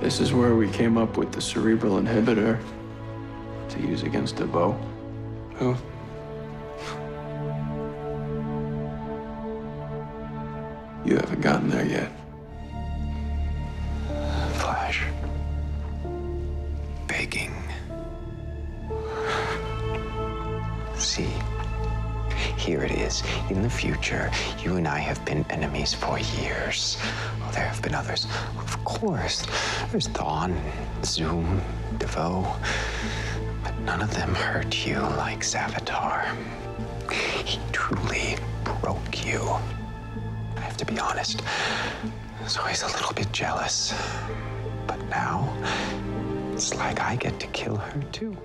This is where we came up with the cerebral inhibitor to use against DeVoe. Who? You haven't gotten there yet. Flash. Begging. See, here it is. In the future, you and I have been enemies for years. Oh, there have been others. Of course. There's Thawne, Zoom, DeVoe. But none of them hurt you like Savitar. He truly broke you. I have to be honest. I was always a little bit jealous. But now, it's like I get to kill her too.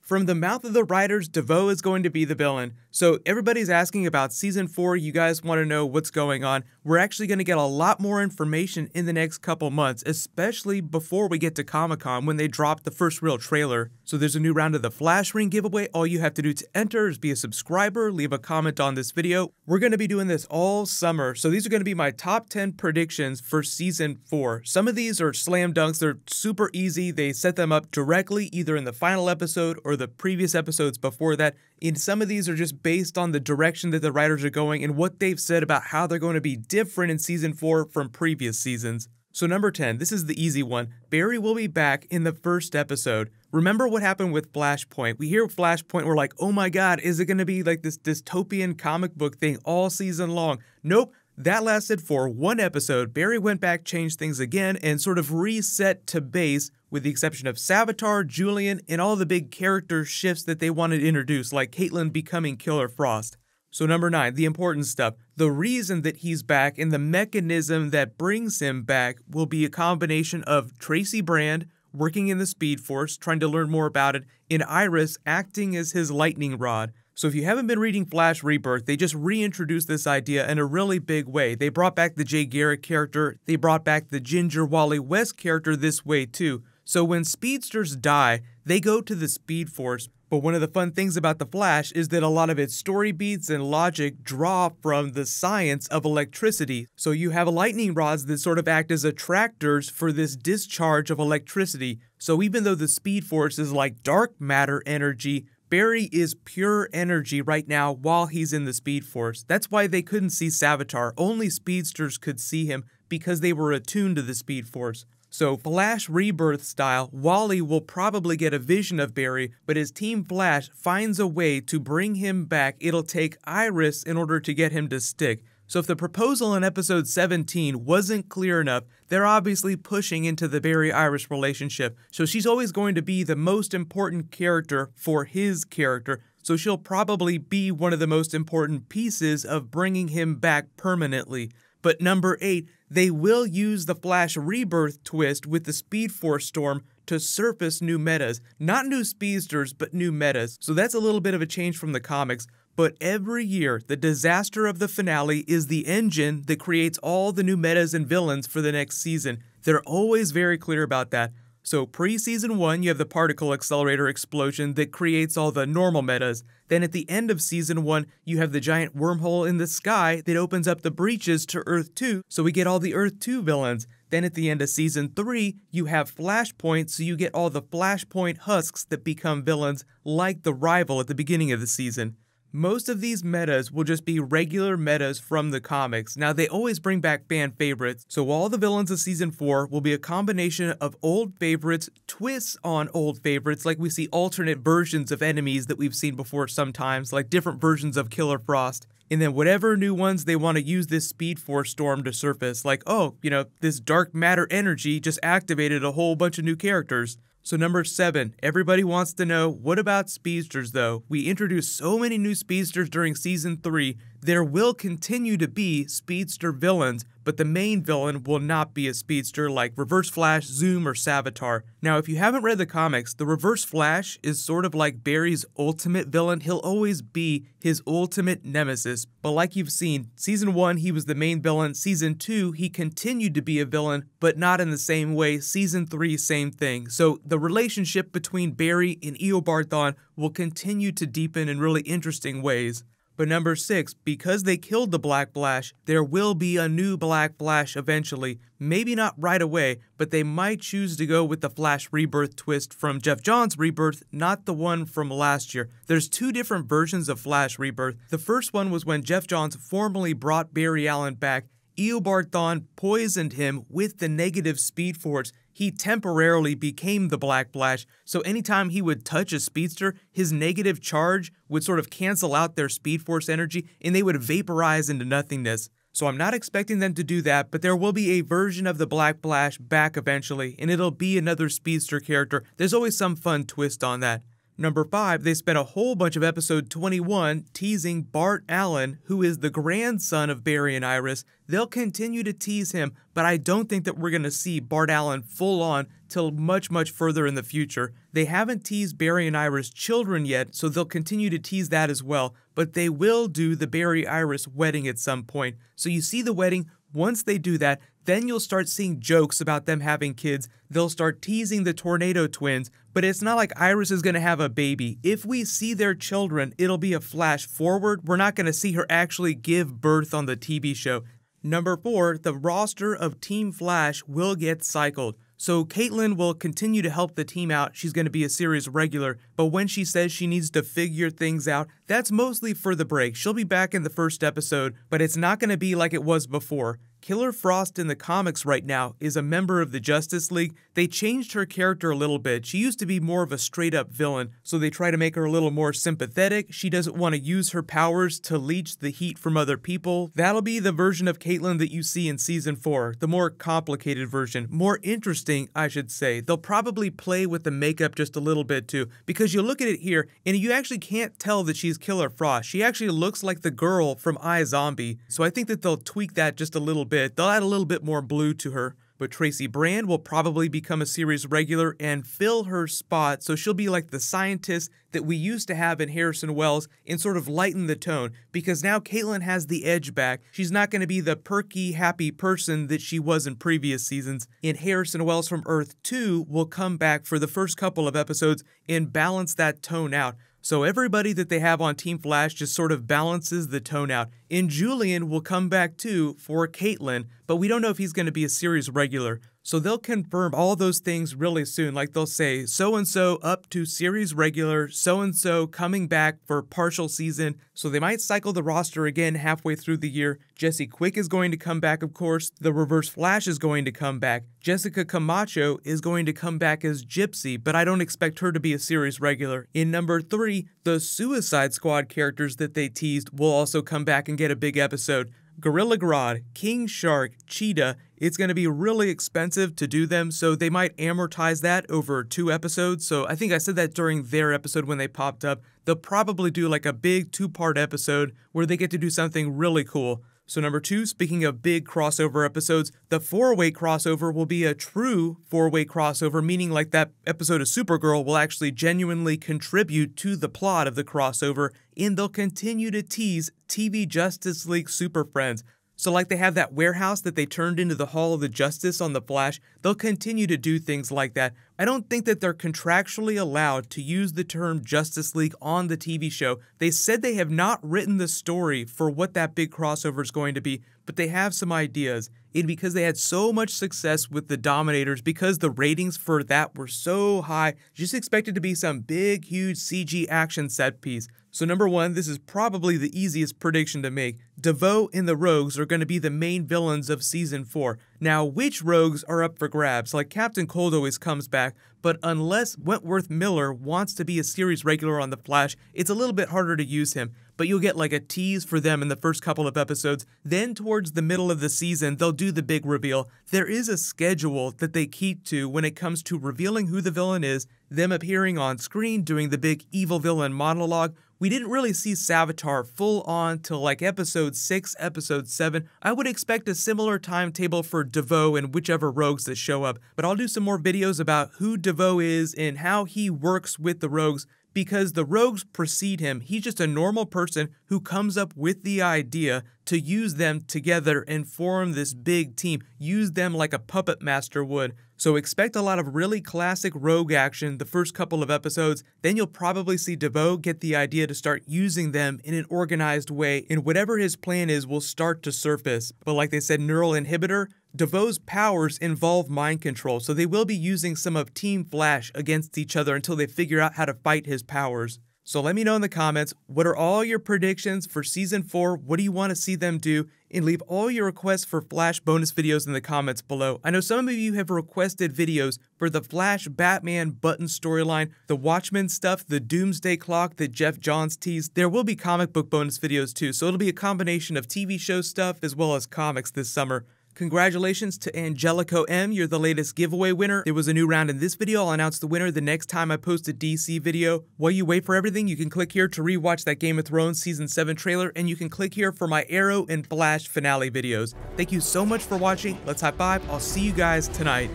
From the mouth of the writers, DeVoe is going to be the villain. So everybody's asking about Season 4, you guys want to know what's going on. We're actually going to get a lot more information in the next couple months, especially before we get to Comic-Con when they drop the first real trailer. So there's a new round of the Flash Ring giveaway. All you have to do to enter is be a subscriber, leave a comment on this video. We're going to be doing this all summer. So these are going to be my top 10 predictions for Season 4. Some of these are slam dunks. They're super easy. They set them up directly either in the final episode or the previous episodes before that. And some of these are just based on the direction that the writers are going and what they've said about how they're going to be different in Season 4 from previous seasons. So number 10, this is the easy one. Barry will be back in the first episode. Remember what happened with Flashpoint. We hear Flashpoint, we're like, oh my god, is it going to be like this dystopian comic book thing all season long? Nope. That lasted for one episode. Barry went back, changed things again, and sort of reset to base, with the exception of Savitar, Julian, and all the big character shifts that they wanted to introduce, like Caitlin becoming Killer Frost. So number 9, the important stuff. The reason that he's back and the mechanism that brings him back will be a combination of Tracy Brand working in the Speed Force, trying to learn more about it, and Iris acting as his lightning rod. So if you haven't been reading Flash Rebirth, they just reintroduced this idea in a really big way. They brought back the Jay Garrick character, they brought back the Ginger Wally West character this way too. So when speedsters die, they go to the Speed Force. But one of the fun things about The Flash is that a lot of its story beats and logic draw from the science of electricity. So you have lightning rods that sort of act as attractors for this discharge of electricity. So even though the Speed Force is like dark matter energy, Barry is pure energy right now while he's in the Speed Force. That's why they couldn't see Savitar. Only speedsters could see him because they were attuned to the Speed Force. So Flash Rebirth style, Wally will probably get a vision of Barry, but as Team Flash finds a way to bring him back, it'll take Iris in order to get him to stick. So if the proposal in episode 17 wasn't clear enough, they're obviously pushing into the Barry-Iris relationship. So she's always going to be the most important character for his character, so she'll probably be one of the most important pieces of bringing him back permanently. But number 8, they will use the Flash Rebirth twist with the Speed Force storm to surface new metas. Not new speedsters, but new metas. So that's a little bit of a change from the comics. But every year, the disaster of the finale is the engine that creates all the new metas and villains for the next season. They're always very clear about that. So pre-season 1, you have the particle accelerator explosion that creates all the normal metas. Then at the end of season 1, you have the giant wormhole in the sky that opens up the breaches to Earth 2, so we get all the Earth 2 villains. Then at the end of season 3, you have Flashpoint, so you get all the Flashpoint husks that become villains, like the Rival at the beginning of the season. Most of these metas will just be regular metas from the comics. Now, they always bring back fan favorites, so all the villains of Season 4 will be a combination of old favorites, twists on old favorites, like we see alternate versions of enemies that we've seen before sometimes, like different versions of Killer Frost. And then whatever new ones they want to use this Speed Force storm to surface, like, oh, you know, this dark matter energy just activated a whole bunch of new characters. So number 7, everybody wants to know, what about speedsters though? We introduced so many new speedsters during season 3, there will continue to be speedster villains, but the main villain will not be a speedster like Reverse Flash, Zoom, or Savitar. Now, if you haven't read the comics, the Reverse Flash is sort of like Barry's ultimate villain. He'll always be his ultimate nemesis, but like you've seen, season 1 he was the main villain, season 2 he continued to be a villain, but not in the same way, season 3 same thing. So the relationship between Barry and Eobard Thawne will continue to deepen in really interesting ways. But number 6, because they killed the Black Flash, there will be a new Black Flash eventually. Maybe not right away, but they might choose to go with the Flash Rebirth twist from Geoff Johns' Rebirth, not the one from last year. There's 2 different versions of Flash Rebirth. The first one was when Geoff Johns formally brought Barry Allen back. Eobard Thawne poisoned him with the negative Speed Force. He temporarily became the Black Flash, so anytime he would touch a speedster, his negative charge would sort of cancel out their Speed Force energy and they would vaporize into nothingness. So I'm not expecting them to do that, but there will be a version of the Black Flash back eventually, and it'll be another speedster character. There's always some fun twist on that. Number 5, they spent a whole bunch of episode 21 teasing Bart Allen, who is the grandson of Barry and Iris. They'll continue to tease him, but I don't think that we're going to see Bart Allen full on till much further in the future. They haven't teased Barry and Iris' children yet, so they'll continue to tease that as well, but they will do the Barry-Iris wedding at some point. So you see the wedding. Once they do that, then you'll start seeing jokes about them having kids. They'll start teasing the Tornado Twins, but it's not like Iris is going to have a baby. If we see their children, it'll be a flash forward. We're not going to see her actually give birth on the TV show. Number 4, the roster of Team Flash will get cycled. So Caitlin will continue to help the team out. She's going to be a series regular, but when she says she needs to figure things out, that's mostly for the break. She'll be back in the first episode, but it's not going to be like it was before. Killer Frost in the comics right now is a member of the Justice League. They changed her character a little bit. She used to be more of a straight-up villain, so they try to make her a little more sympathetic. She doesn't want to use her powers to leech the heat from other people. That'll be the version of Caitlin that you see in Season 4, the more complicated version. More interesting, I should say. They'll probably play with the makeup just a little bit too, because you look at it here, and you actually can't tell that she's Killer Frost. She actually looks like the girl from iZombie, so I think that they'll tweak that just a little bit. They'll add a little bit more blue to her. But Tracy Brand will probably become a series regular and fill her spot, so she'll be like the scientist that we used to have in Harrison Wells and sort of lighten the tone, because now Caitlin has the edge back. She's not going to be the perky, happy person that she was in previous seasons. And Harrison Wells from Earth 2 will come back for the first couple of episodes and balance that tone out. So everybody that they have on Team Flash just sort of balances the tone out. And Julian will come back too for Caitlin, but we don't know if he's going to be a series regular. So they'll confirm all those things really soon. Like they'll say, so-and-so up to series regular, so-and-so coming back for partial season. So they might cycle the roster again halfway through the year. Jesse Quick is going to come back, of course. The Reverse Flash is going to come back. Jessica Camacho is going to come back as Gypsy, but I don't expect her to be a series regular. In number 3, the Suicide Squad characters that they teased will also come back and get a big episode. Gorilla Grodd, King Shark, Cheetah, it's going to be really expensive to do them, so they might amortize that over 2 episodes. So I think I said that during their episode when they popped up. They'll probably do like a big 2-part episode where they get to do something really cool. So number 2, speaking of big crossover episodes, the 4-way crossover will be a true 4-way crossover, meaning like that episode of Supergirl will actually genuinely contribute to the plot of the crossover, and they'll continue to tease TV Justice League Super Friends. So like they have that warehouse that they turned into the Hall of the Justice on The Flash, they'll continue to do things like that. I don't think that they're contractually allowed to use the term Justice League on the TV show. They said they have not written the story for what that big crossover is going to be, but they have some ideas. And because they had so much success with the Dominators, because the ratings for that were so high, just expect it to be some big, huge CG action set piece. So number 1, this is probably the easiest prediction to make. DeVoe and the Rogues are going to be the main villains of Season 4. Now, which Rogues are up for grabs? Like Captain Cold always comes back, but unless Wentworth Miller wants to be a series regular on The Flash, it's a little bit harder to use him. But you'll get like a tease for them in the first couple of episodes. Then towards the middle of the season, they'll do the big reveal. There is a schedule that they keep to when it comes to revealing who the villain is, them appearing on screen, doing the big evil villain monologue. We didn't really see Savitar full on till like episode 6, episode 7. I would expect a similar timetable for DeVoe and whichever Rogues that show up, but I'll do some more videos about who DeVoe is and how he works with the Rogues, because the rogues precede him. He's just a normal person who comes up with the idea to use them together and form this big team, use them like a puppet master would. So expect a lot of really classic rogue action the first couple of episodes, then you'll probably see DeVoe get the idea to start using them in an organized way, and whatever his plan is will start to surface. But like they said, neural inhibitor, DeVoe's powers involve mind control, so they will be using some of Team Flash against each other until they figure out how to fight his powers. So let me know in the comments, what are all your predictions for Season 4? What do you want to see them do? And leave all your requests for Flash bonus videos in the comments below. I know some of you have requested videos for the Flash Batman Button storyline, the Watchmen stuff, the Doomsday Clock that Jeff Johns teased. There will be comic book bonus videos too, so it'll be a combination of TV show stuff as well as comics this summer. Congratulations to Angelico M, you're the latest giveaway winner. There was a new round in this video. I'll announce the winner the next time I post a DC video. While you wait for everything, you can click here to rewatch that Game of Thrones Season 7 trailer, and you can click here for my Arrow and Flash finale videos. Thank you so much for watching. Let's high five. I'll see you guys tonight.